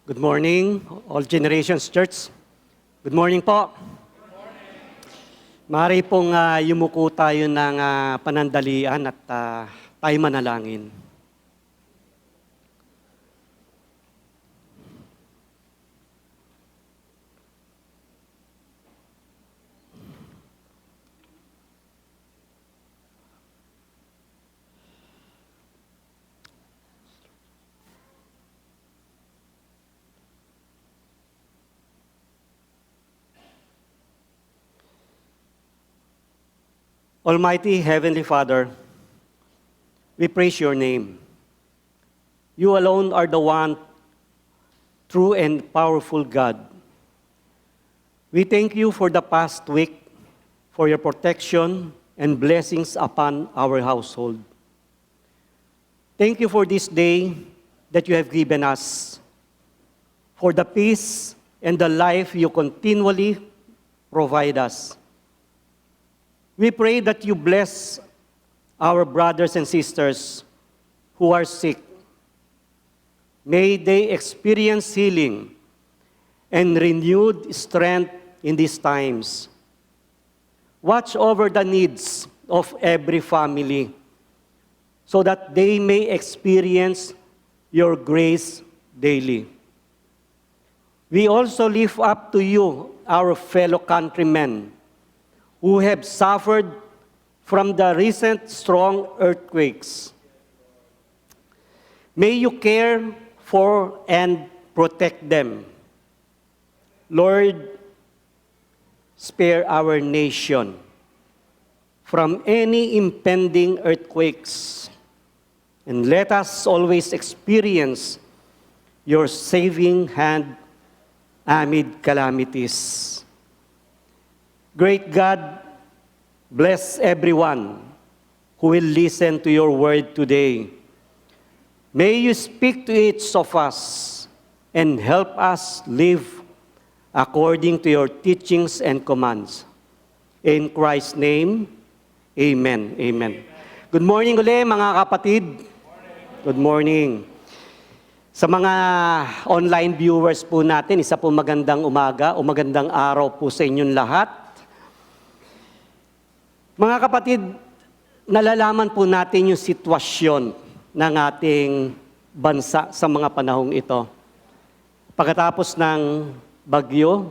Good morning, All Generations Church. Good morning po. Maaari pong yumuko tayo ng panandalian at tayo manalangin. Almighty Heavenly Father, we praise your name. You alone are the one true and powerful God. We thank you for the past week, for your protection and blessings upon our household. Thank you for this day that you have given us, for the peace and the life you continually provide us. We pray that you bless our brothers and sisters who are sick. May they experience healing and renewed strength in these times. Watch over the needs of every family so that they may experience your grace daily. We also lift up to you our fellow countrymen who have suffered from the recent strong earthquakes. May you care for and protect them. Lord, spare our nation from any impending earthquakes, and let us always experience your saving hand amid calamities. Great God, bless everyone who will listen to your word today. May you speak to each of us and help us live according to your teachings and commands. In Christ's name, amen. Amen. Good morning ulit mga kapatid. Good morning. Sa mga online viewers po natin, isa po magandang umaga o magandang araw po sa inyong lahat. Mga kapatid, nalalaman po natin yung sitwasyon ng ating bansa sa mga panahong ito. Pagkatapos ng bagyo,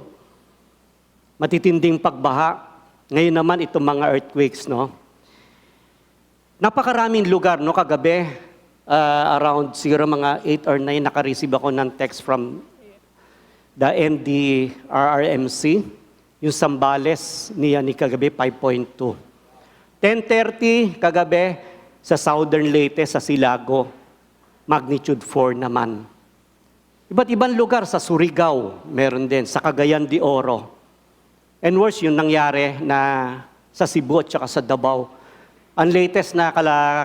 matitinding pagbaha, ngayon naman itong mga earthquakes, no? Napakaraming lugar, no? Kagabi, around siguro mga 8 or 9, naka-receive ako ng text from the NDRRMC, yung Sambales niya ni kagabi, 5.2. 10:30 kagabi sa Southern Leyte, sa Silago, magnitude 4 naman. Iba't ibang lugar sa Surigao, meron din, sa Cagayan de Oro. And worse, yung nangyari na sa Cebu at saka sa Davao. Ang latest na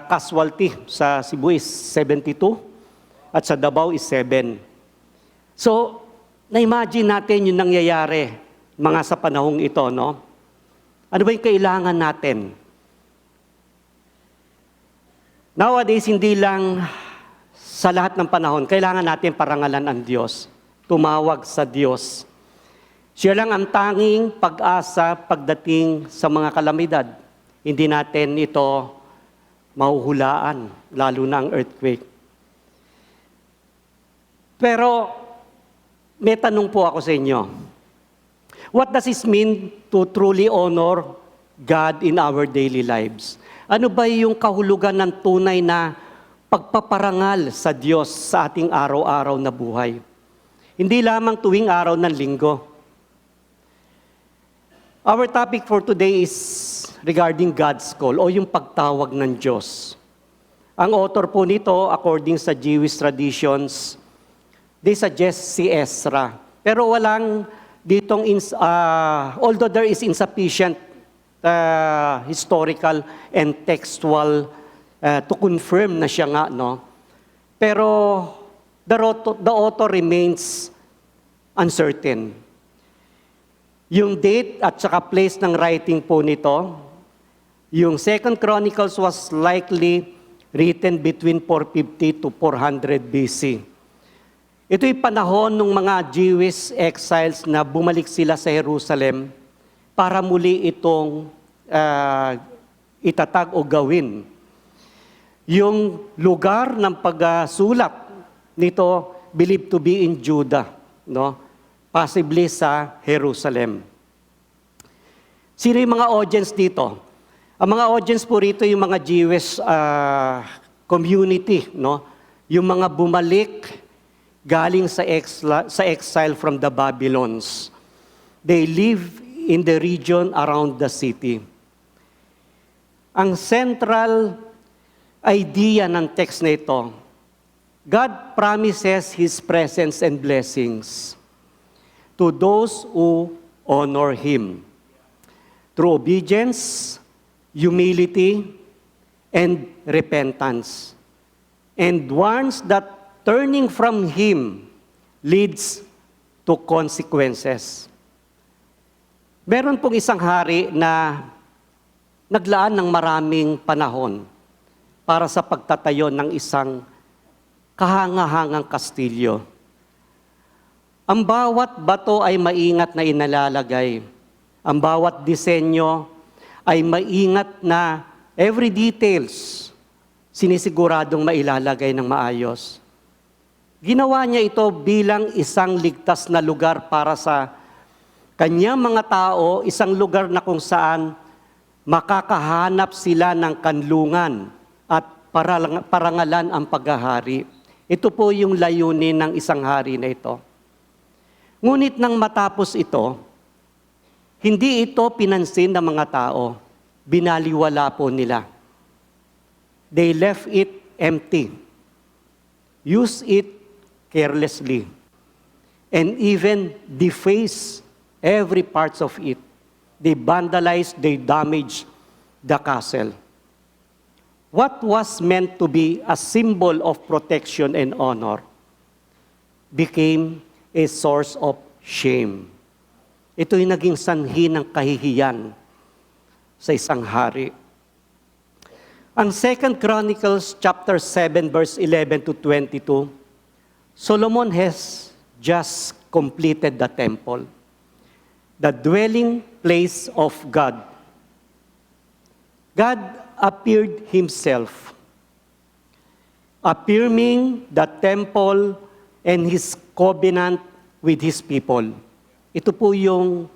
casualty sa Cebu is 72 at sa Davao is 7. So, na-imagine natin yung nangyayari mga sa panahong ito, no? Ano ba yung kailangan natin? Nowadays, hindi lang sa lahat ng panahon, kailangan natin parangalan ang Diyos, tumawag sa Diyos. Siya lang ang tanging pag-asa pagdating sa mga kalamidad. Hindi natin ito mahuhulaan, lalo na ang earthquake. Pero, may tanong po ako sa inyo. What does it mean to truly honor God in our daily lives? Ano ba yung kahulugan ng tunay na pagpaparangal sa Diyos sa ating araw-araw na buhay? Hindi lamang tuwing araw ng linggo. Our topic for today is regarding God's call o yung pagtawag ng Diyos. Ang author po nito, according sa Jewish traditions, they suggest si Ezra. Pero walang ditong, although there is insufficient historical and textual to confirm na siya nga, no? Pero the author remains uncertain. Yung date at saka place ng writing po nito, yung 2 Chronicles was likely written between 450 to 400 BC. Ito'y panahon ng mga Jewish exiles na bumalik sila sa Jerusalem para muli itong itatag o gawin. Yung lugar ng pagsulat nito believed to be in Judah, no? Possibly sa Jerusalem. Sino yung mga audience dito? Ang mga audience po rito yung mga Jewish community, no? Yung mga bumalik galing sa exile from the Babylons. They live in the region around the city. Ang central idea ng text na ito, God promises His presence and blessings to those who honor Him through obedience, humility, and repentance. And warns that turning from Him leads to consequences. Meron pong isang hari na naglaan ng maraming panahon para sa pagtatayo ng isang kahangahangang kastilyo. Ang bawat bato ay maingat na inalalagay. Ang bawat disenyo ay maingat na every details sinisiguradong mailalagay ng maayos. Ginawa niya ito bilang isang ligtas na lugar para sa kanyang mga tao, isang lugar na kung saan makakahanap sila ng kanlungan at parangalan ang paghahari. Ito po yung layunin ng isang hari na ito. Ngunit nang matapos ito, hindi ito pinansin ng mga tao. Binaliwala po nila. They left it empty. Use it carelessly, and even deface every parts of it. They vandalized, they damaged the castle. What was meant to be a symbol of protection and honor became a source of shame. Ito'y naging sanhi ng kahihiyan sa isang hari. Ang 2 Chronicles chapter 7 verse 11 to 22, Solomon has just completed the temple, the dwelling place of God. God appeared Himself, affirming the temple and His covenant with His people. Ito po yung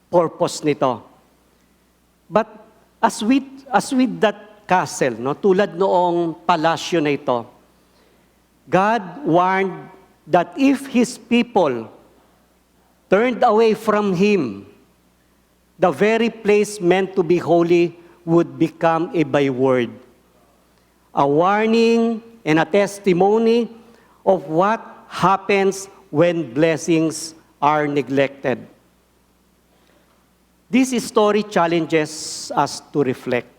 purpose nito. But as with that castle, no, tulad noong palasyo na ito, God warned that if His people turned away from Him, the very place meant to be holy would become a byword, a warning and a testimony of what happens when blessings are neglected. This story challenges us to reflect.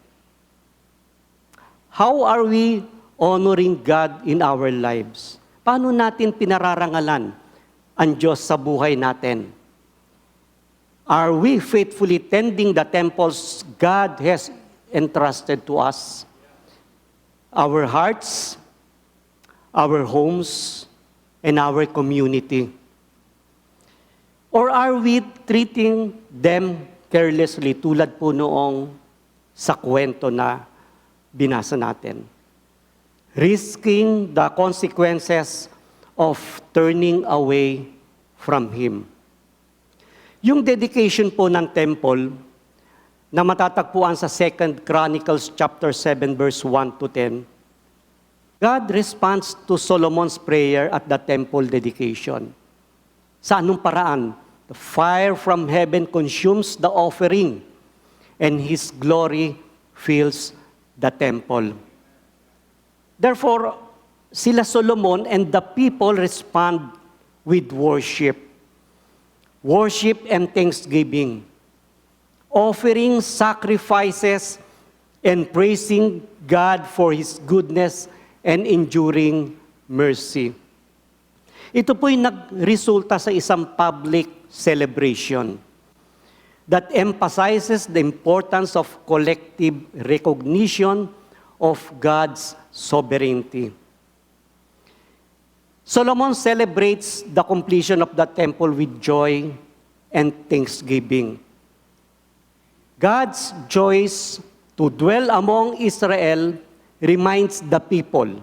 How are we honoring God in our lives? Paano natin pinararangalan ang Diyos sa buhay natin? Are we faithfully tending the temples God has entrusted to us? Our hearts, our homes, and our community? Or are we treating them carelessly tulad po noong sa kwento na binasa natin? Risking the consequences of turning away from Him. Yung dedication po ng temple na matatagpuan sa 2 Chronicles chapter 7 verse 1 to 10, God responds to Solomon's prayer at the temple dedication. Sa anong paraan? The fire from heaven consumes the offering, and His glory fills the temple. Therefore, sila Solomon and the people respond with worship. Worship and thanksgiving. Offering sacrifices and praising God for His goodness and enduring mercy. Ito po'y nagresulta sa isang public celebration that emphasizes the importance of collective recognition of God's sovereignty. Solomon celebrates the completion of the temple with joy and thanksgiving. God's choice to dwell among Israel reminds the people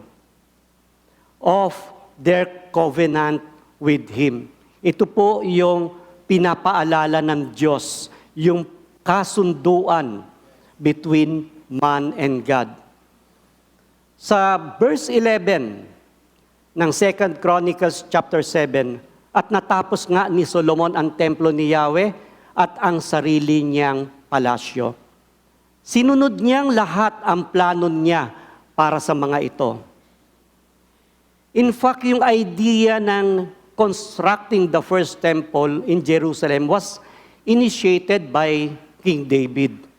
of their covenant with Him. Ito po yung pinapaalala ng Diyos, yung kasunduan between man and God. Sa verse 11 ng 2 Chronicles chapter 7, at natapos nga ni Solomon ang templo ni Yahweh at ang sarili niyang palasyo. Sinunod niyang lahat ang plano niya para sa mga ito. In fact, yung idea ng constructing the first temple in Jerusalem was initiated by King David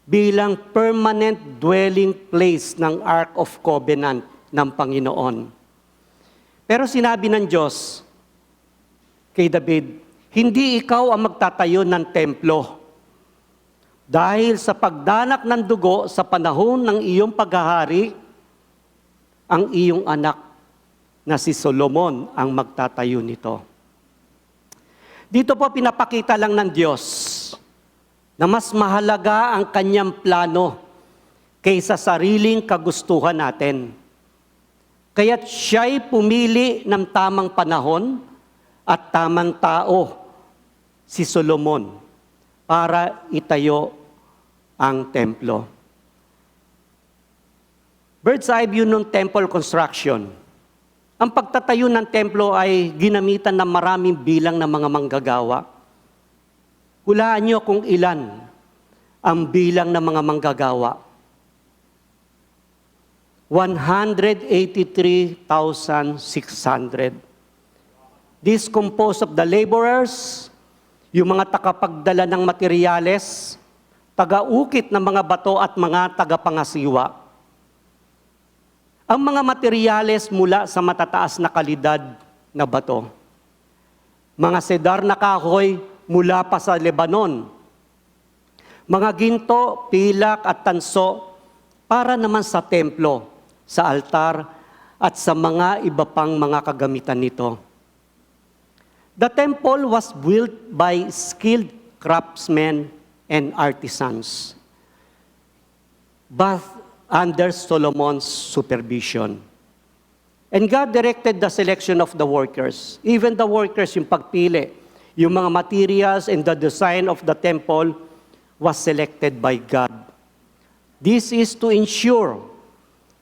bilang permanent dwelling place ng Ark of Covenant ng Panginoon. Pero sinabi ng Diyos kay David, hindi ikaw ang magtatayo ng templo. Dahil sa pagdanak ng dugo sa panahon ng iyong paghahari, ang iyong anak na si Solomon ang magtatayo nito. Dito po pinapakita lang ng Diyos na mas mahalaga ang kanyang plano kaysa sariling kagustuhan natin. Kaya't siya'y pumili ng tamang panahon at tamang tao, si Solomon, para itayo ang templo. Bird's eye view ng temple construction. Ang pagtatayo ng templo ay ginamitan ng maraming bilang ng mga manggagawa. Hulaan niyo kung ilan ang bilang ng mga manggagawa. 183,600. This composed of the laborers, yung mga takapagdala ng materyales, taga-ukit ng mga bato at mga tagapangasiwa. Ang mga materyales mula sa matataas na kalidad na bato. Mga sedar na kahoy mula pa sa Lebanon. Mga ginto, pilak at tanso para naman sa templo, sa altar at sa mga iba pang mga kagamitan nito. The temple was built by skilled craftsmen and artisans, but under Solomon's supervision. And God directed the selection of the workers. Even the workers, yung pagpili, yung mga materials and the design of the temple was selected by God. This is to ensure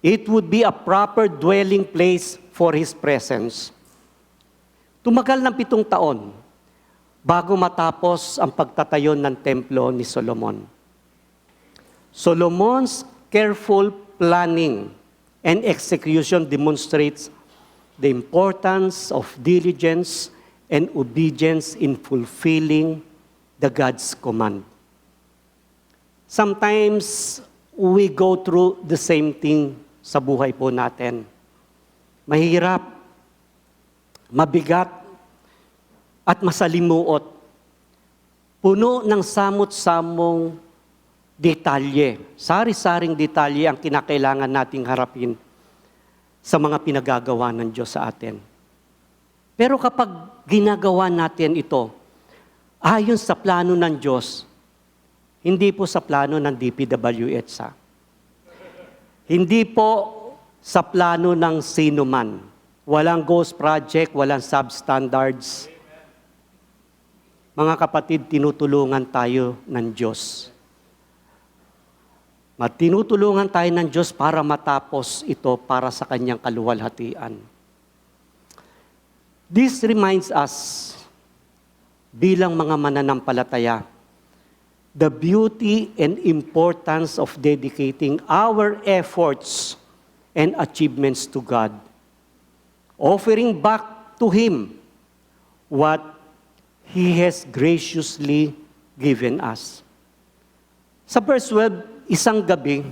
it would be a proper dwelling place for His presence. Tumagal ng 7 taon bago matapos ang pagtatayo ng templo ni Solomon. Solomon's careful planning and execution demonstrates the importance of diligence and obedience in fulfilling the God's command. Sometimes we go through the same thing sa buhay po natin. Mahirap, mabigat, at masalimuot. Puno ng samot-samong detalye, sari-saring detalye ang kinakailangan nating harapin sa mga pinagagawa ng Diyos sa atin. Pero kapag ginagawa natin ito, ayon sa plano ng Diyos, hindi po sa plano ng DPWH. Hindi po sa plano ng sino man. Walang ghost project, walang substandards. Mga kapatid, tinutulungan tayo ng Diyos. Tinutulungan tayo ng Diyos para matapos ito para sa kanyang kaluwalhatian. This reminds us, bilang mga mananampalataya, the beauty and importance of dedicating our efforts and achievements to God, offering back to Him what He has graciously given us. Sa verse 12, isang gabi,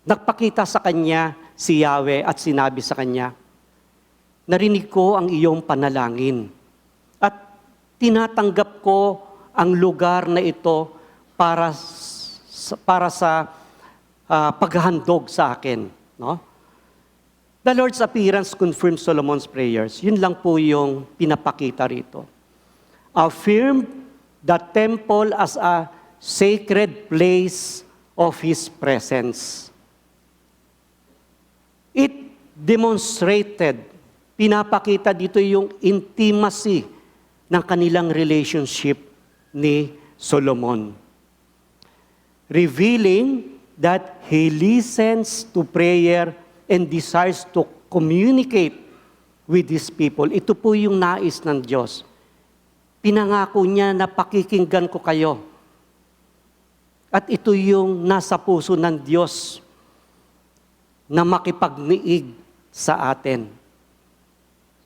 nagpakita sa kanya si Yahweh at sinabi sa kanya, narinig ko ang iyong panalangin at tinatanggap ko ang lugar na ito para sa paghahandog sa akin. No? The Lord's appearance confirms Solomon's prayers. Yun lang po yung pinapakita rito. Affirmed the temple as a sacred place of His presence. It demonstrated, pinapakita dito yung intimacy ng kanilang relationship ni Solomon. Revealing that he listens to prayer and desires to communicate with his people. Ito po yung nais ng Diyos. Pinangako niya na pakikinggan ko kayo. At ito yung nasa puso ng Diyos na makipagniig sa atin.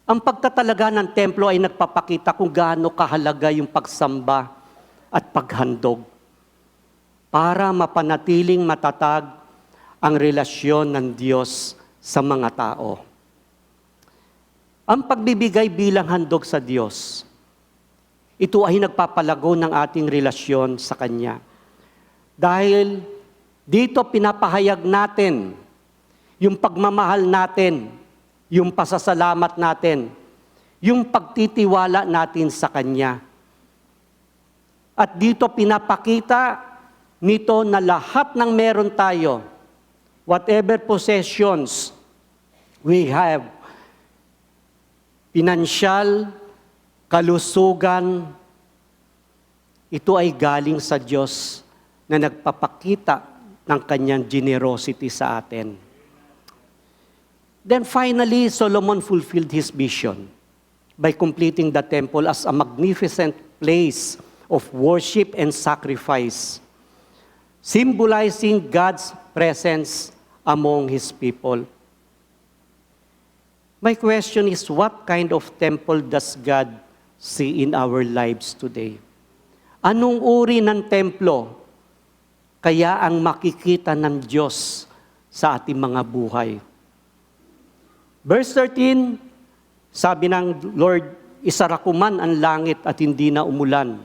Ang pagtatalaga ng templo ay nagpapakita kung gaano kahalaga yung pagsamba at paghandog para mapanatiling matatag ang relasyon ng Diyos sa mga tao. Ang pagbibigay bilang handog sa Diyos, ito ay nagpapalago ng ating relasyon sa Kanya. Dahil dito pinapahayag natin yung pagmamahal natin, yung pasasalamat natin, yung pagtitiwala natin sa Kanya. At dito pinapakita nito na lahat ng meron tayo, whatever possessions we have, pinansyal, kalusugan, ito ay galing sa Diyos na nagpapakita ng Kanyang generosity sa atin. Then finally, Solomon fulfilled his vision by completing the temple as a magnificent place of worship and sacrifice, symbolizing God's presence among His people. My question is, what kind of temple does God see in our lives today? Anong uri ng templo kaya ang makikita ng Diyos sa ating mga buhay? Verse 13, sabi ng Lord, isara ko man ang langit at hindi na umulan.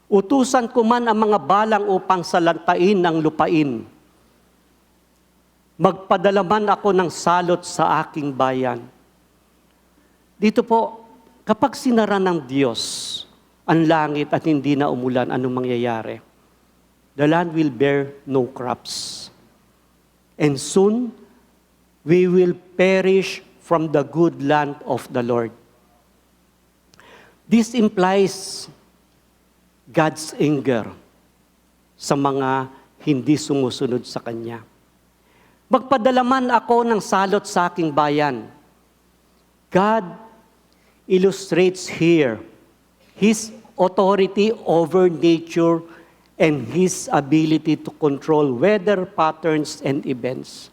Utusan ko man ang mga balang upang salantain ang lupain. Magpadala man ako ng salot sa aking bayan. Dito po, kapag sinara ng Diyos ang langit at hindi na umulan, anong mangyayari? The land will bear no crops. And soon, we will perish from the good land of the Lord. This implies God's anger sa mga hindi sumusunod sa Kanya. Magpadala man ako ng salot sa aking bayan. God illustrates here His authority over nature and His ability to control weather patterns and events.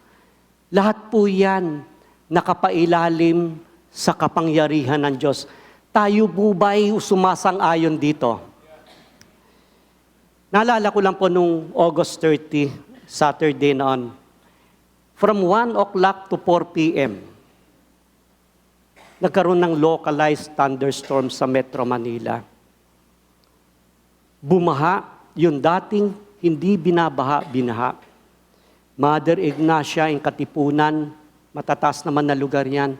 Lahat po yan nakapailalim sa kapangyarihan ng Diyos. Tayo po ba'y sumasang-ayon dito? Naalala ko lang po nung August 30, Saturday noon, from 1 o'clock to 4 p.m., nagkaroon ng localized thunderstorm sa Metro Manila. Bumaha, yung dating hindi binabaha, binaha. Mother Ignacia, yung Katipunan, matataas naman na lugar yan,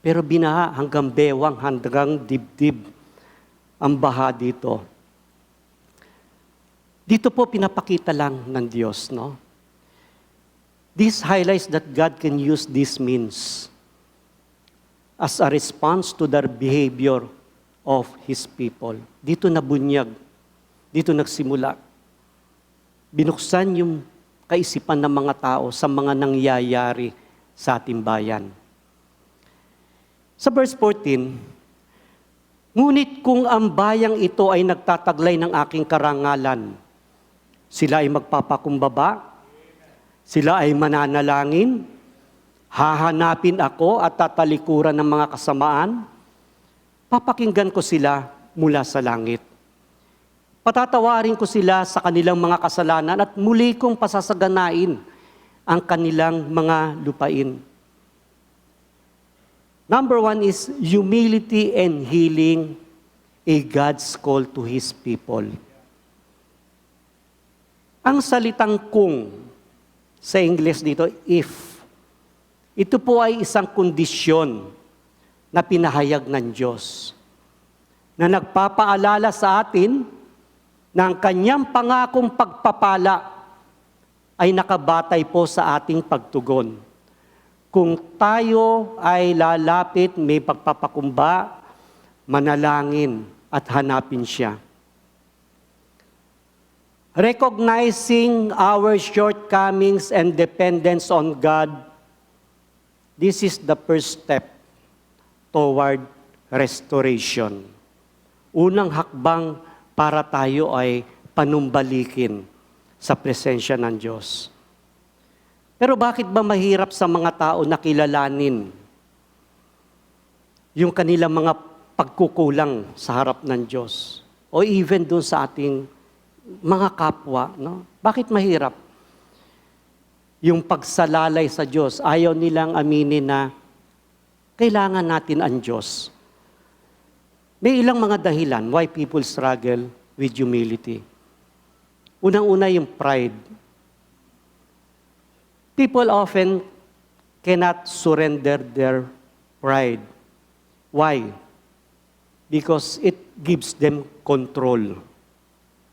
pero binaha hanggang bewang, hanggang dibdib ang baha dito. Dito po pinapakita lang ng Diyos, no? This highlights that God can use these means as a response to the behavior of His people. Dito nabunyag, dito nagsimula. Binuksan yung kaisipan ng mga tao sa mga nangyayari sa ating bayan. Sa verse 14, ngunit kung ang bayang ito ay nagtataglay ng aking karangalan, sila ay magpapakumbaba, sila ay mananalangin, hahanapin ako at tatalikuran ng mga kasamaan, papakinggan ko sila mula sa langit. Patatawarin ko sila sa kanilang mga kasalanan at muli kong pasasaganain ang kanilang mga lupain. Number 1 is humility and healing, a God's call to His people. Ang salitang kung, sa English dito, if, Ito po ay isang kondisyon na pinahayag ng Diyos na nagpapaalala sa atin na ang kanyang pangakong pagpapala ay nakabatay po sa ating pagtugon. Kung tayo ay lalapit, may pagpapakumba, manalangin at hanapin siya. Recognizing our shortcomings and dependence on God, this is the first step toward restoration. Unang hakbang para tayo ay panumbalikin sa presensya ng Diyos. Pero bakit ba mahirap sa mga tao na kilalanin yung kanilang mga pagkukulang sa harap ng Diyos? O even doon sa ating mga kapwa, no? Bakit mahirap? Yung pagsalalay sa Diyos, ayaw nilang aminin na kailangan natin ang Diyos. May ilang mga dahilan why people struggle with humility. Unang-una yung pride. People often cannot surrender their pride. Why? Because it gives them control.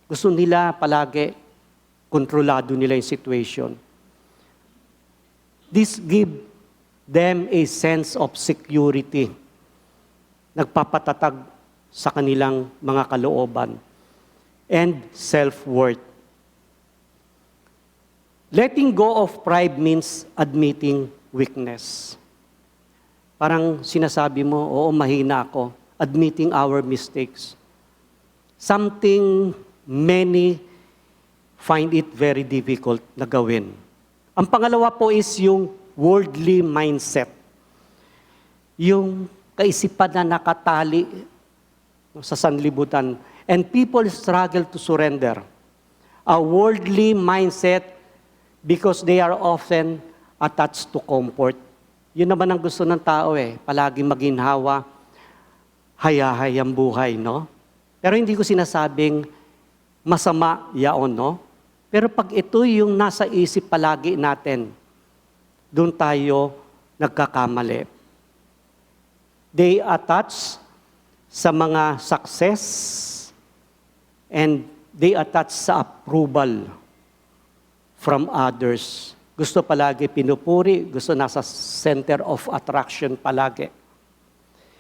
Gusto nila palagi kontrolado nila yung situation. This gives them a sense of security. Nagpapatatag sa kanilang mga kalooban and self-worth. Letting go of pride means admitting weakness. Parang sinasabi mo, oo, mahina ako. Admitting our mistakes. Something many find it very difficult na gawin. Ang pangalawa po is yung worldly mindset. Yung kaisipan na nakatali sa sanlibutan. And people struggle to surrender. A worldly mindset because they are often attached to comfort. Yun naman ang gusto ng tao palagi maginhawa, hayahayang buhay, no? Pero hindi ko sinasabing masama yaon, no? Pero pag ito yung nasa isip palagi natin, doon tayo nagkakamali. They attach sa mga success and they attach sa approval from others. Gusto palagi pinupuri, gusto nasa center of attraction palagi.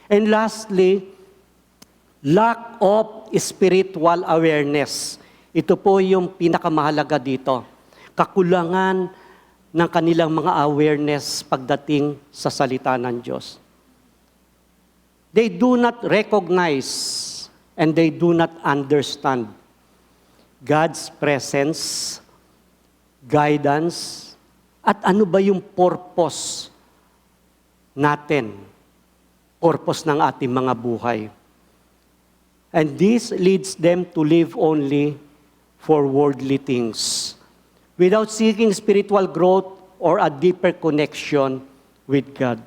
And lastly, lack of spiritual awareness. Ito po yung pinakamahalaga dito. Kakulangan ng kanilang mga awareness pagdating sa salita ng Diyos. They do not recognize and they do not understand God's presence, guidance, at ano ba yung purpose natin, purpose ng ating mga buhay. And this leads them to live only for worldly things, without seeking spiritual growth or a deeper connection with God.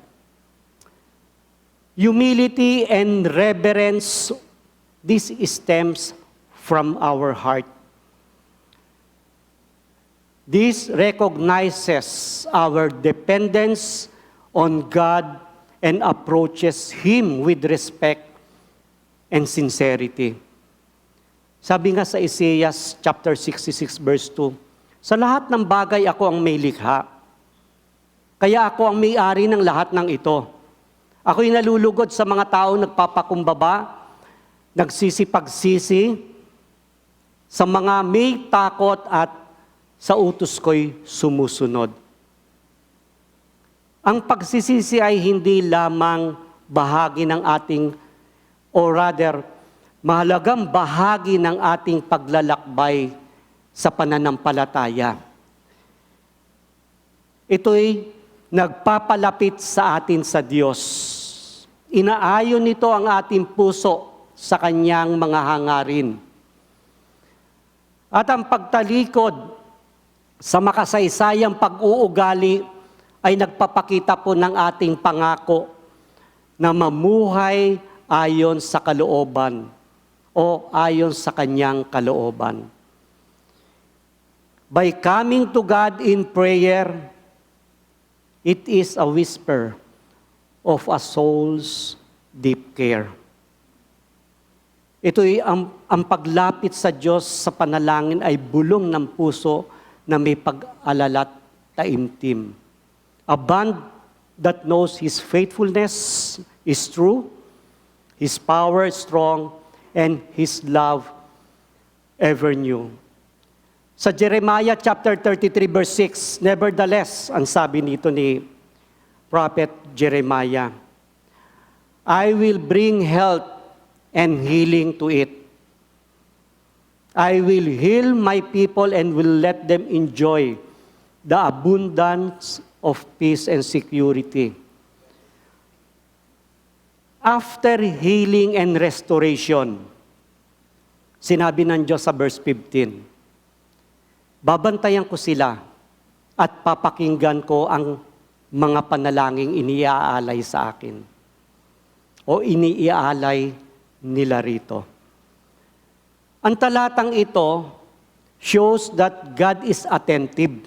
Humility and reverence, this stems from our heart. This recognizes our dependence on God and approaches Him with respect and sincerity. Sabi nga sa Isaiah chapter 66 verse 2, sa lahat ng bagay ako ang may likha, kaya ako ang may-ari ng lahat ng ito. Ako'y nalulugod sa mga taong nagpapakumbaba, nagsisipagsisi, sa mga may takot at sa utos ko'y sumusunod. Ang pagsisisi ay hindi lamang bahagi ng ating, or rather, mahalagang bahagi ng ating paglalakbay sa pananampalataya. Ito'y nagpapalapit sa atin sa Diyos. Inaayon nito ang ating puso sa Kanyang mga hangarin. At ang pagtalikod sa makasaysayang pag-uugali ay nagpapakita po ng ating pangako na mamuhay ayon sa kalooban o ayon sa Kanyang kalooban. By coming to God in prayer, It is a whisper of a soul's deep care. Ito'y ang paglapit sa Diyos sa panalangin ay bulong ng puso na may pag-alala't taimtim. A bond that knows His faithfulness is true, His power is strong, and His love ever new. Sa Jeremiah chapter 33 verse 6, nevertheless, ang sabi nito ni Prophet Jeremiah, I will bring health and healing to it. I will heal my people and will let them enjoy the abundance of peace and security. After healing and restoration, sinabi ng Diyos sa verse 15, babantayan ko sila at papakinggan ko ang mga panalangin iniaalay sa akin o iniaalay nila rito. Ang talatang ito shows that God is attentive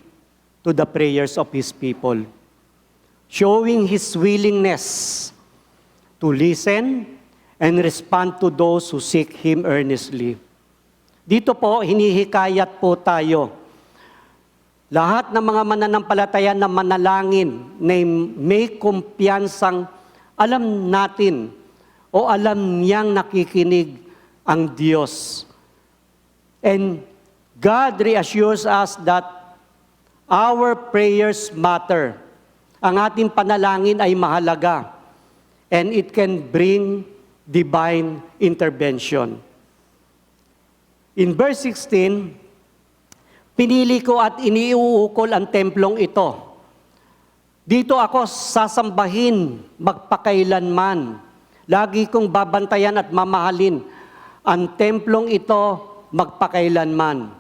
to the prayers of His people, showing His willingness to listen and respond to those who seek Him earnestly. Dito po, hinihikayat po tayo. Lahat ng mga mananampalataya na manalangin na may kumpiyansang alam natin o alam niyang nakikinig ang Diyos. And God reassures us that our prayers matter. Ang ating panalangin ay mahalaga. And it can bring divine intervention. In verse 16, pinili ko at iniuukol ang templong ito. Dito ako sasambahin magpakailanman. Lagi kong babantayan at mamahalin ang templong ito magpakailanman.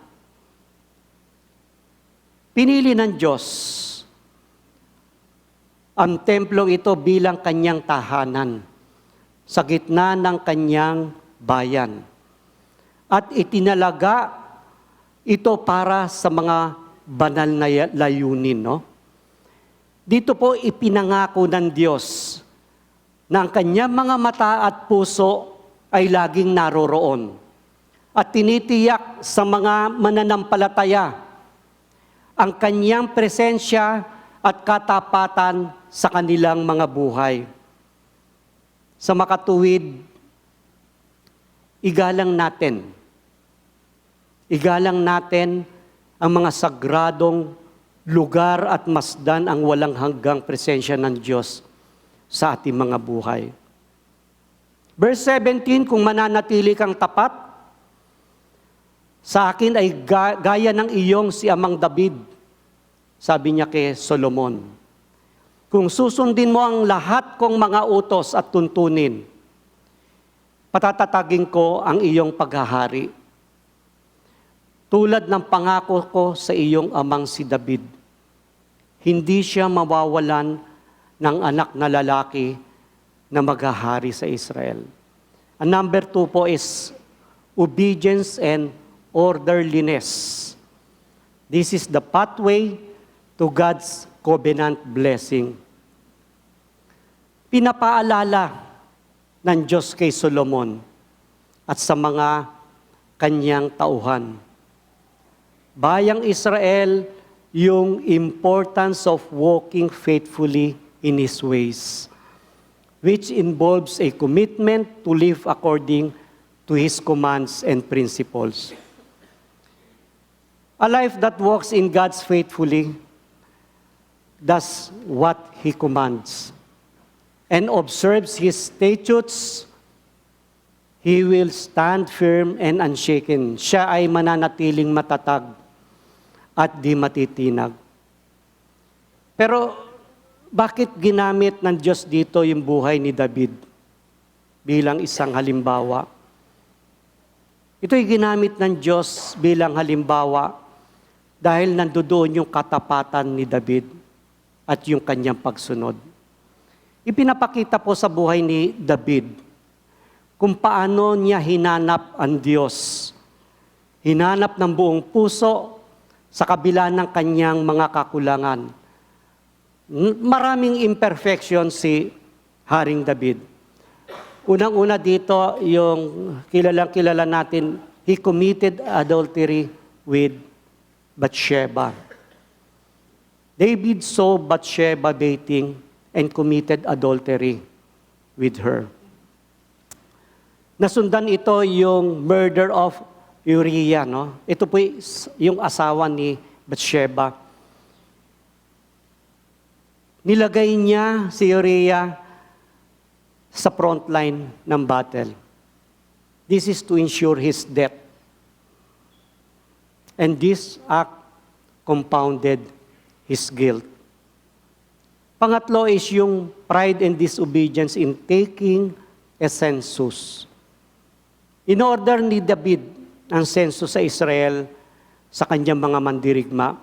Pinili ng Diyos ang templong ito bilang kanyang tahanan sa gitna ng kanyang bayan. At itinalaga ito para sa mga banal na layunin. No? Dito po ipinangako ng Diyos na ang kanyang mga mata at puso ay laging naroroon. At tinitiyak sa mga mananampalataya ang kanyang presensya at katapatan sa kanilang mga buhay. Sa makatuwid, igalang natin ang mga sagradong lugar at masdan ang walang hanggang presensya ng Diyos sa ating mga buhay. Verse 17, kung mananatili kang tapat, sa akin ay gaya ng iyong si Amang David, sabi niya kay Solomon. Kung susundin mo ang lahat kong mga utos at tuntunin, patatatagin ko ang iyong paghahari. Tulad ng pangako ko sa iyong amang si David, hindi siya mawawalan ng anak na lalaki na maghahari sa Israel. And number 2 po is obedience and orderliness. This is the pathway to God's covenant blessing. Pinapaalala ng Diyos kay Solomon at sa mga kanyang tauhan. Bayang Israel, yung importance of walking faithfully in His ways, which involves a commitment to live according to His commands and principles. A life that walks in God's faithfully does what He commands and observes His statutes. He will stand firm and unshaken. Siya ay mananatiling matatag at di matitinag. Pero bakit ginamit ng Diyos dito yung buhay ni David bilang isang halimbawa? Ito'y ginamit ng Diyos bilang halimbawa dahil nandoon yung katapatan ni David at yung kanyang pagsunod. Ipinapakita po sa buhay ni David kung paano niya hinanap ang Diyos. Hinanap ng buong puso sa kabila ng kanyang mga kakulangan. Maraming imperfection si Haring David. Unang-una dito, yung kilalang-kilala natin, he committed adultery with Bathsheba. David saw Bathsheba dating and committed adultery with her. Nasundan ito yung murder of Uriah, no? Ito po yung asawa ni Bathsheba. Nilagay niya si Uriah sa front line ng battle. This is to ensure his death. And this act compounded his guilt. Pangatlo is yung pride and disobedience in taking a census. In order ni David ang census sa Israel sa kanyang mga mandirigma,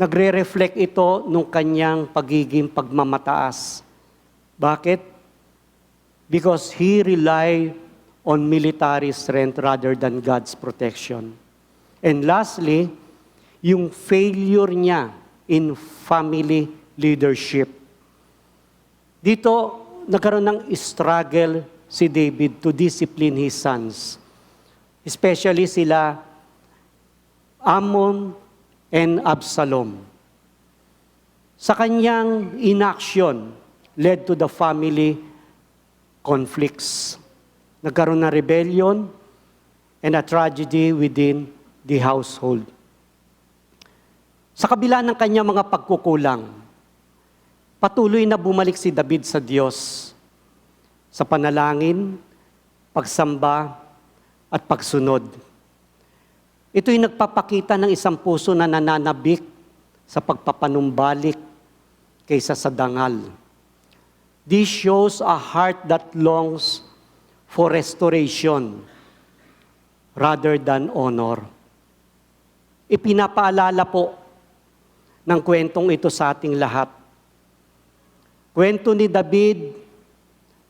nagre-reflect ito nung kanyang pagiging pagmamataas. Bakit? Because he relied on military strength rather than God's protection. And lastly, yung failure niya in family leadership. Dito, nagkaroon ng struggle si David to discipline his sons. Especially sila Amnon and Absalom. Sa kanyang inaction led to the family conflicts. Nagkaroon ng rebellion and a tragedy within the household. Sa kabila ng kanyang mga pagkukulang, patuloy na bumalik si David sa Diyos sa panalangin, pagsamba, at pagsunod. Ito'y nagpapakita ng isang puso na nananabik sa pagpapanumbalik kaysa sa dangal. This shows a heart that longs for restoration rather than honor. Ipinapaalala po ng kwentong ito sa ating lahat. Kwento ni David,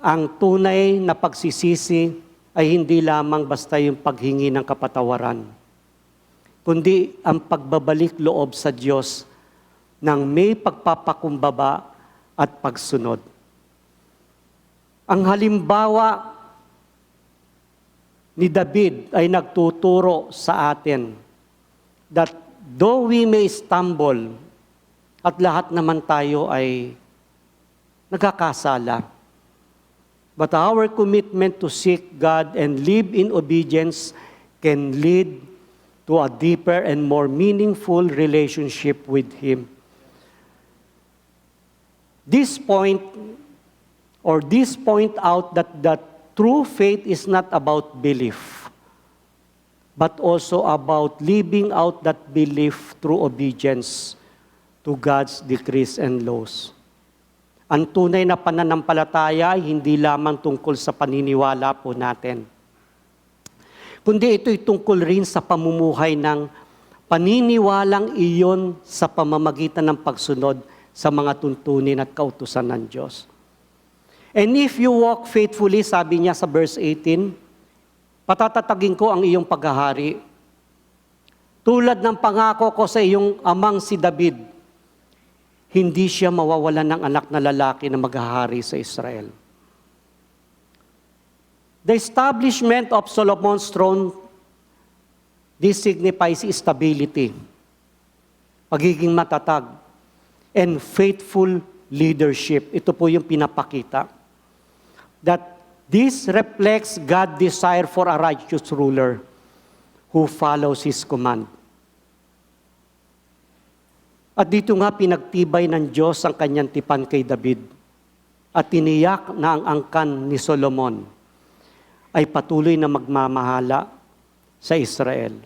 ang tunay na pagsisisi ay hindi lamang basta yung paghingi ng kapatawaran, kundi ang pagbabalik loob sa Diyos ng may pagpapakumbaba at pagsunod. Ang halimbawa ni David ay nagtuturo sa atin that though we may stumble, at lahat naman tayo ay nagkakasala, but our commitment to seek God and live in obedience can lead to a deeper and more meaningful relationship with Him. This point out that true faith is not about belief, but also about living out that belief through obedience to God's decrees and laws. Ang tunay na pananampalataya ay hindi lamang tungkol sa paniniwala po natin, kundi ito'y tungkol rin sa pamumuhay ng paniniwalang iyon sa pamamagitan ng pagsunod sa mga tuntunin at kautusan ng Diyos. And if you walk faithfully, sabi niya sa verse 18, patatatagin ko ang iyong paghahari. Tulad ng pangako ko sa iyong amang si David, hindi siya mawawalan ng anak na lalaki na maghahari sa Israel. The establishment of Solomon's throne, this signifies stability, pagiging matatag, and faithful leadership. Ito po yung pinapakita. That this reflects God's desire for a righteous ruler who follows His command. At dito nga pinagtibay ng Diyos ang kanyang tipan kay David at tiniyak na ang angkan ni Solomon ay patuloy na magmamahala sa Israel.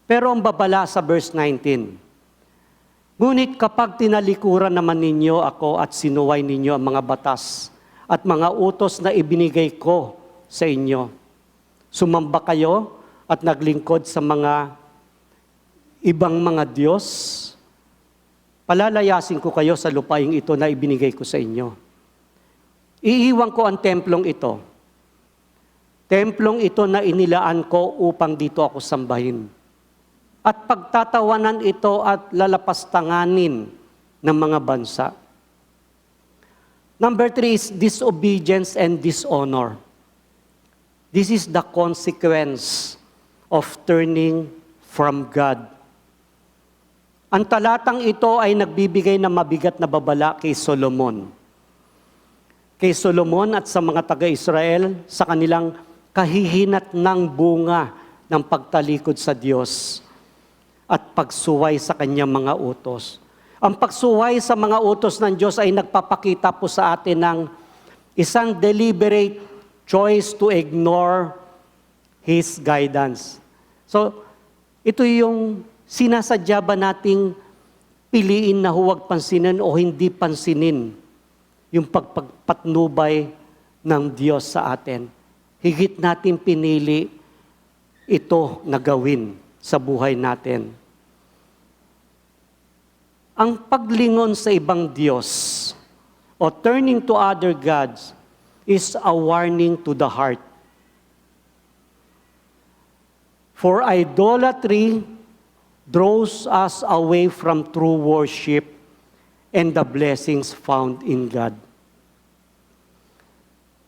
Pero ang babala sa verse 19, ngunit kapag tinalikuran naman ninyo ako at sinuway ninyo ang mga batas at mga utos na ibinigay ko sa inyo, sumamba kayo at naglingkod sa mga ibang mga Diyos, palalayasin ko kayo sa lupaing ito na ibinigay ko sa inyo. Iiwan ko ang templong ito. Templong ito na inilaan ko upang dito ako sambahin. at pagtatawanan ito at lalapastanganin ng mga bansa. Number 3 is disobedience and dishonor. This is the consequence of turning from God. Ang talatang ito ay nagbibigay ng mabigat na babala kay Solomon. Kay Solomon at sa mga taga-Israel sa kanilang kahihinat ng bunga ng pagtalikod sa Diyos at pagsuway sa kanyang mga utos. Ang pagsuway sa mga utos ng Diyos ay nagpapakita po sa atin ng isang deliberate choice to ignore His guidance. So, ito yung sinasadya ba nating piliin na huwag pansinin o hindi pansinin yung pagpatnubay ng Diyos sa atin. Higit natin pinili ito na gawin sa buhay natin. Ang paglingon sa ibang Diyos o turning to other gods is a warning to the heart. For idolatry draws us away from true worship and the blessings found in God.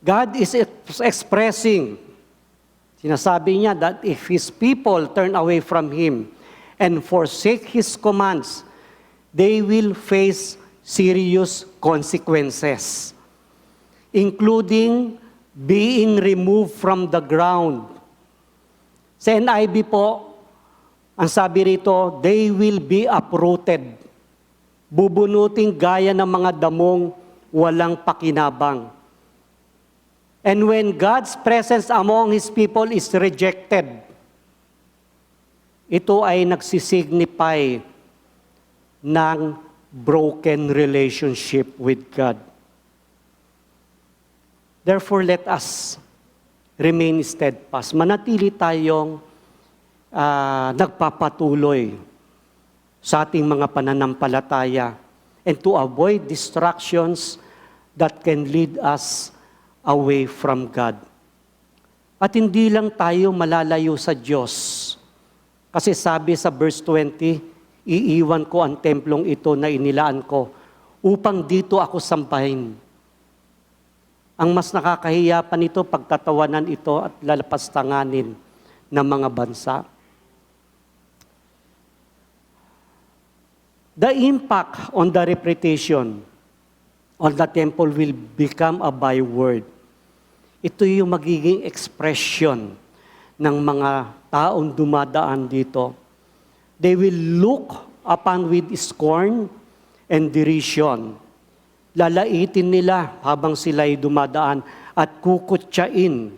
God is expressing, sinasabi niya that if His people turn away from Him and forsake His commands, they will face serious consequences, including being removed from the ground. Sa NIV po, ang sabi rito, they will be uprooted. Bubunuting gaya ng mga damong walang pakinabang. And when God's presence among His people is rejected, ito ay nagsisignify ng broken relationship with God. Therefore, let us remain steadfast. Manatili tayong nagpapatuloy sa ating mga pananampalataya and to avoid distractions that can lead us away from God. At hindi lang tayo malalayo sa Diyos. Kasi sabi sa verse 20, iiwan ko ang templong ito na inilaan ko upang dito ako sambahin. Ang mas nakakahiya pa nito, pagtatawanan ito at lalapastanganin ng mga bansa. The impact on the reputation on the temple will become a byword. Ito yung magiging expression ng mga taong dumadaan dito. They will look upon with scorn and derision. Lalaitin nila habang sila'y dumadaan at kukutsain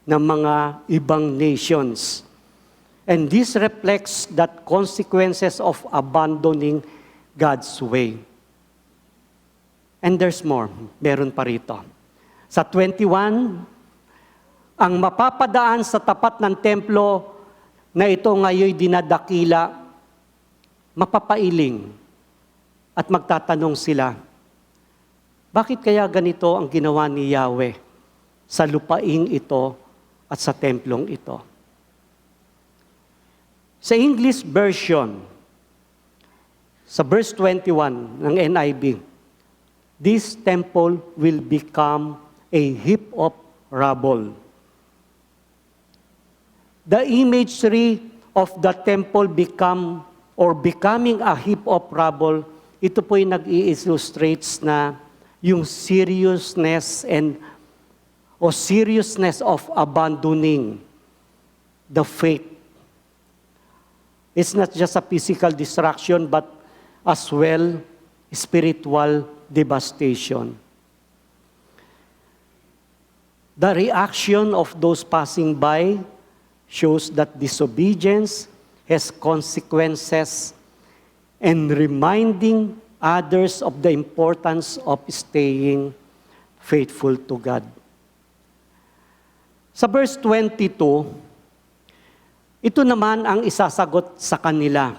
ng mga ibang nations. And this reflects that consequences of abandoning God's way. And there's more. Meron pa rito. Sa 21, ang mapapadaan sa tapat ng templo na ito ngayon dinadakila, mapapailing at magtatanong sila, bakit kaya ganito ang ginawa ni Yahweh sa lupaing ito at sa templong ito? Sa English version, sa verse 21 ng NIV, this temple will become a heap of rubble. The imagery of the temple becoming a heap of rubble, ito po'y nag-i-illustrates na yung seriousness of abandoning the faith. It's not just a physical destruction, but as well spiritual devastation. The reaction of those passing by shows that disobedience has consequences and reminding others of the importance of staying faithful to God. Sa verse 22, ito naman ang isasagot sa kanila.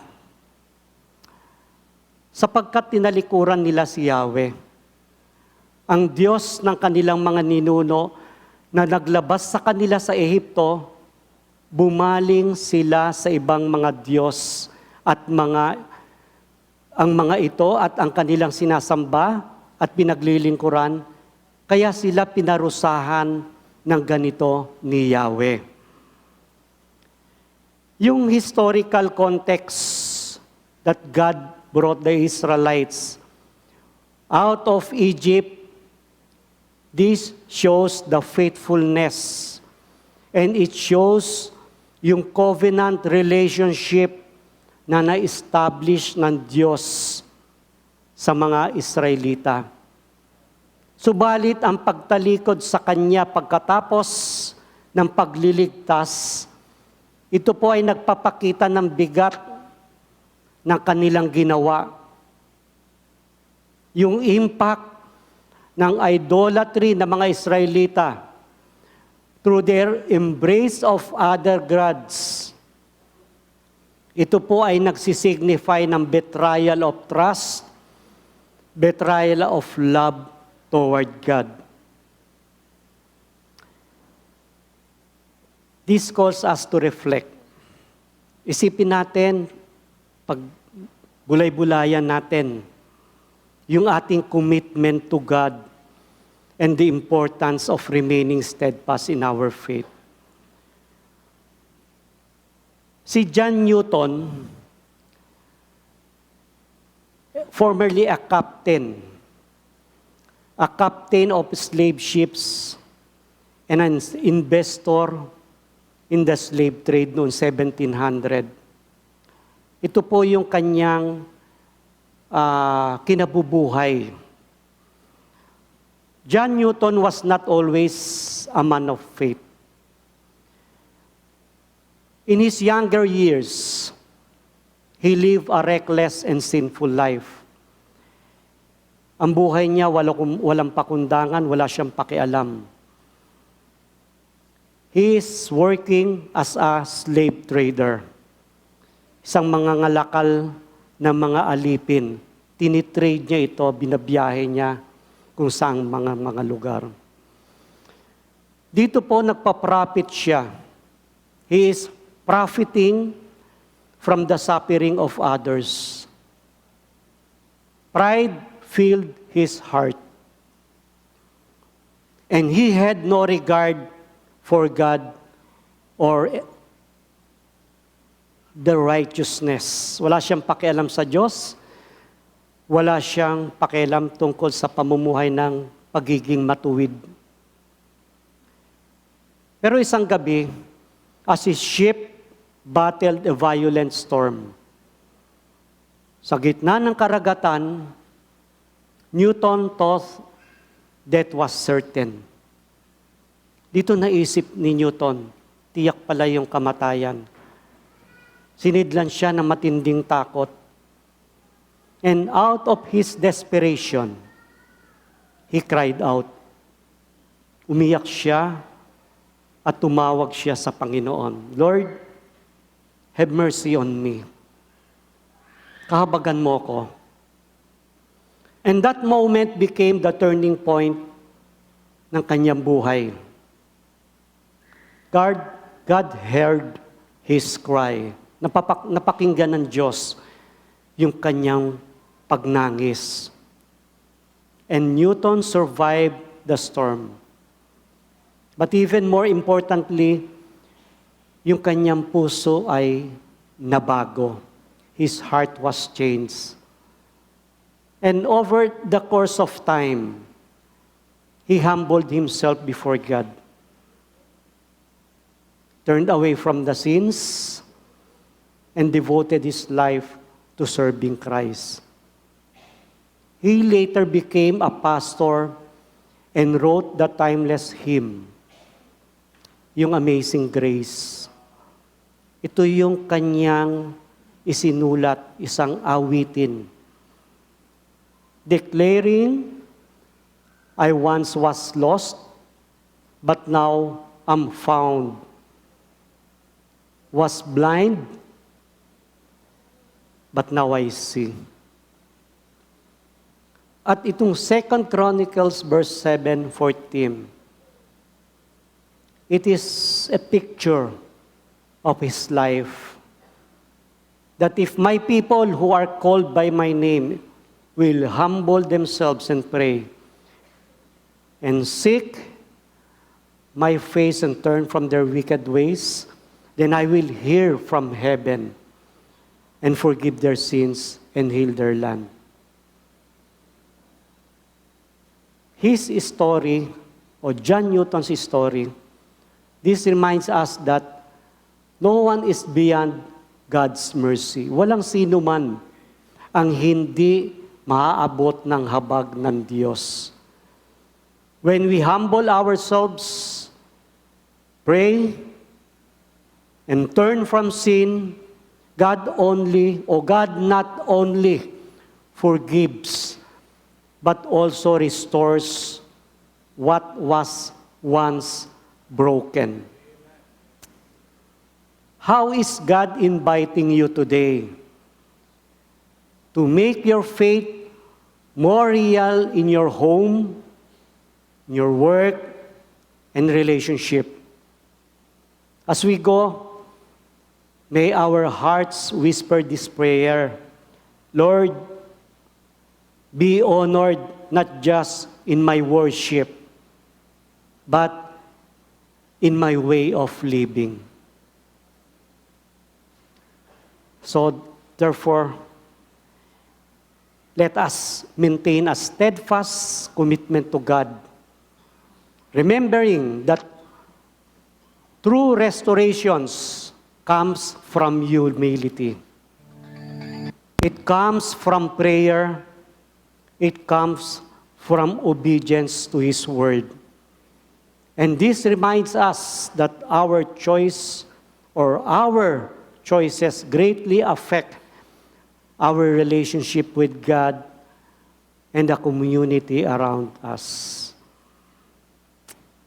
Sapagkat tinalikuran nila si Yahweh, ang Diyos ng kanilang mga ninuno na naglabas sa kanila sa Ehipto, bumaling sila sa ibang mga Diyos at ang mga ito at ang kanilang sinasamba at pinaglilingkuran, kaya sila pinarusahan ng ganito ni Yahweh. Yung historical context that God brought the Israelites out of Egypt, this shows the faithfulness and it shows yung covenant relationship na na-establish ng Diyos sa mga Israelita. Subalit ang pagtalikod sa Kanya pagkatapos ng pagliligtas, ito po ay nagpapakita ng bigat ng kanilang ginawa. Yung impact ng idolatry ng mga Israelita through their embrace of other gods. Ito po ay nagsisignify ng betrayal of trust, betrayal of love toward God. This calls us to reflect. Isipin natin, pag bulay-bulayan natin, yung ating commitment to God and the importance of remaining steadfast in our faith. Si John Newton, formerly a captain of slave ships and an investor in the slave trade noong 1700. Ito po yung kanyang kinabubuhay. John Newton was not always a man of faith. In his younger years, he lived a reckless and sinful life. Ang buhay niya walang pakundangan, wala siyang pakialam. He is working as a slave trader. Isang mga ngalakal na mga alipin. Tinitrade niya ito, binabiyahe niya kung saang mga lugar. Dito po nagpa-profit siya. He is profiting from the suffering of others. Pride filled his heart. And he had no regard for God or the righteousness. Wala siyang pakialam sa Diyos. Wala siyang pakialam tungkol sa pamumuhay ng pagiging matuwid. Pero isang gabi, as his ship battled a violent storm, sa gitna ng karagatan, Newton thought death was certain. Dito naisip ni Newton, tiyak pala yung kamatayan. Sinidlan siya ng matinding takot. And out of his desperation, he cried out. Umiyak siya at tumawag siya sa Panginoon. Lord, have mercy on me. Kahabagan mo ko. And that moment became the turning point ng kanyang buhay. God heard his cry. Napakinggan ng Diyos yung kanyang pagnangis. And Newton survived the storm. But even more importantly, yung kanyang puso ay nabago. His heart was changed. And over the course of time, he humbled himself before God. Turned away from the sins and devoted his life to serving Christ. He later became a pastor and wrote the timeless hymn, yung Amazing Grace. Ito yung kanyang isinulat, isang awitin, declaring, I once was lost, but now am found. Was blind, but now I see. At itong 2 Chronicles verse 7:14, it is a picture of his life. That if my people who are called by my name will humble themselves and pray and seek my face and turn from their wicked ways, then I will hear from heaven and forgive their sins and heal their land. His story, or John Newton's story, this reminds us that no one is beyond God's mercy. Walang sino man ang hindi maaabot ng habag ng Diyos. When we humble ourselves, pray, and turn from sin, God not only forgives, but also restores what was once broken. How is God inviting you today to make your faith more real in your home, in your work, and relationship? As we go, may our hearts whisper this prayer: Lord, be honored not just in my worship, but in my way of living. So, therefore, let us maintain a steadfast commitment to God, remembering that true restorations comes from humility. It comes from prayer. It comes from obedience to His Word. And this reminds us that our choices greatly affect our relationship with God and the community around us.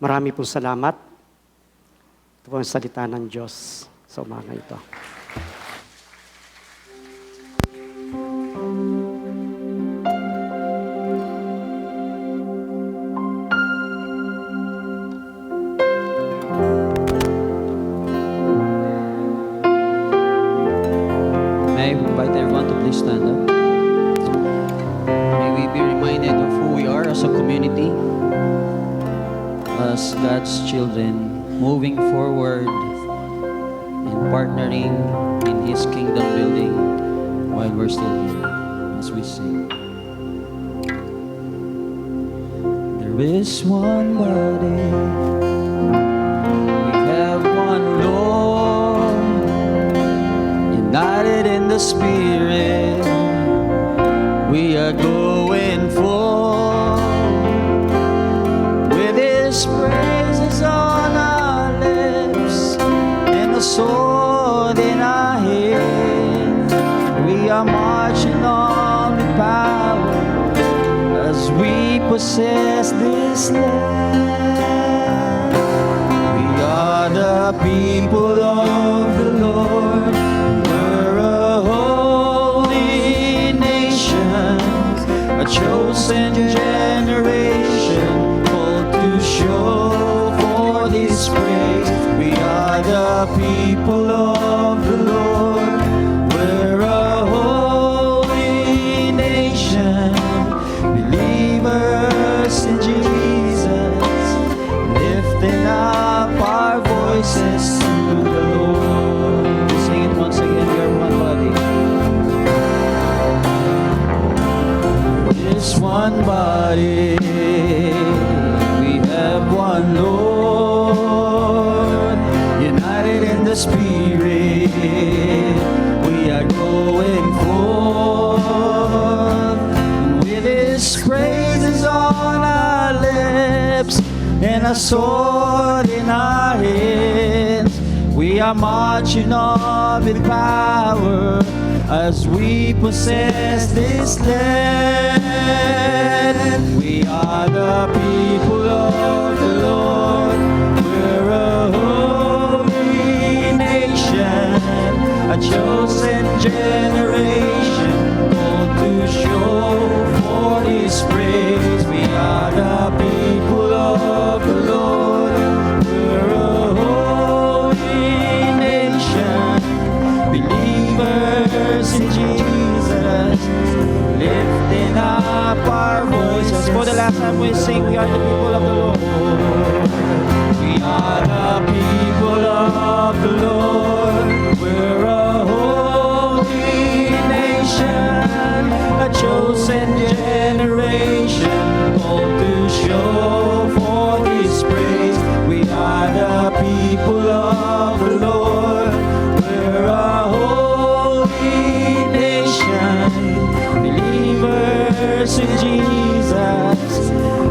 Marami pong salamat. Ito po ang salita ng Diyos sa umaga ito. May I invite everyone to please stand up? May we be reminded of who we are as a community, as God's children, moving forward and partnering in His kingdom building while we're still here as we sing. There is one body, we have one Lord, united in the Spirit, we are going forth with His praises on our lips and a sword in our hand. We are marching on with power as we possess this land. We are the people of the Lord. We're a holy nation, a chosen generation, called to show forth His praise. We are the people of the Lord. We're a holy nation, believers in Jesus, lifting up our voices to the Lord. Sing it once again, we are one body. This one body, we have one Lord, united in the Spirit, we are going forth, and with His praises on our lips and a sword in our hands, we are marching on with power as we possess this land. We are the people of the Lord. We're a holy nation, a chosen generation, called to show forth His praise. We are the people of the Lord. We're a holy nation, For the last time we sing, we are the people of the Lord. We are the people of the Lord. We're a holy nation, a chosen generation, called to show forth His praise. We are the people of the Lord. We're a holy nation, believers in Jesus,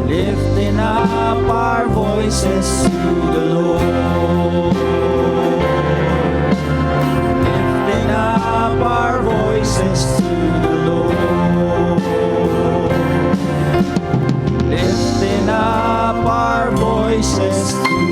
lifting up our voices to the Lord. Lifting up our voices to the Lord. Lifting up our voices to the Lord.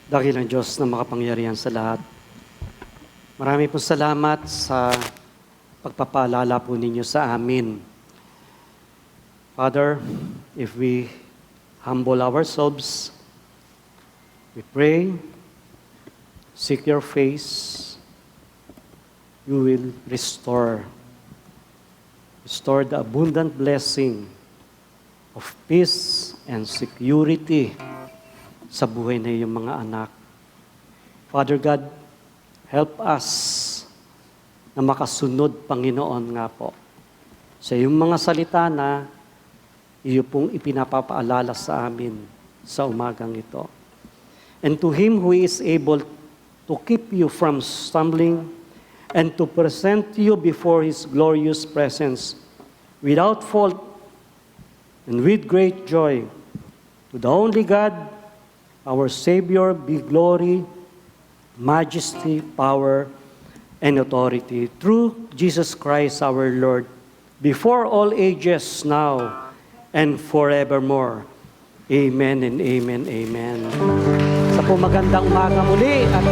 Dakilang Diyos na makapangyarihan sa lahat. Marami po salamat sa pagpapaalala po ninyo sa amin. Father, if we humble ourselves, we pray, seek your face, you will restore the abundant blessing of peace and security sa buhay na iyong mga anak. Father God, help us na makasunod, Panginoon nga po, sa iyong mga salita na iyo pong ipinapapaalala sa amin sa umagang ito. And to Him who is able to keep you from stumbling and to present you before His glorious presence without fault and with great joy, to the only God, our Savior, be glory, majesty, power, and authority through Jesus Christ our Lord, before all ages, now and forevermore. Amen and amen, amen. Sa po magandang umaga muli at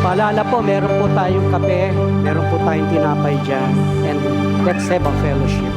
paalala po, meron po tayong kape, meron po tayong tinapay dyan, and let's have a fellowship.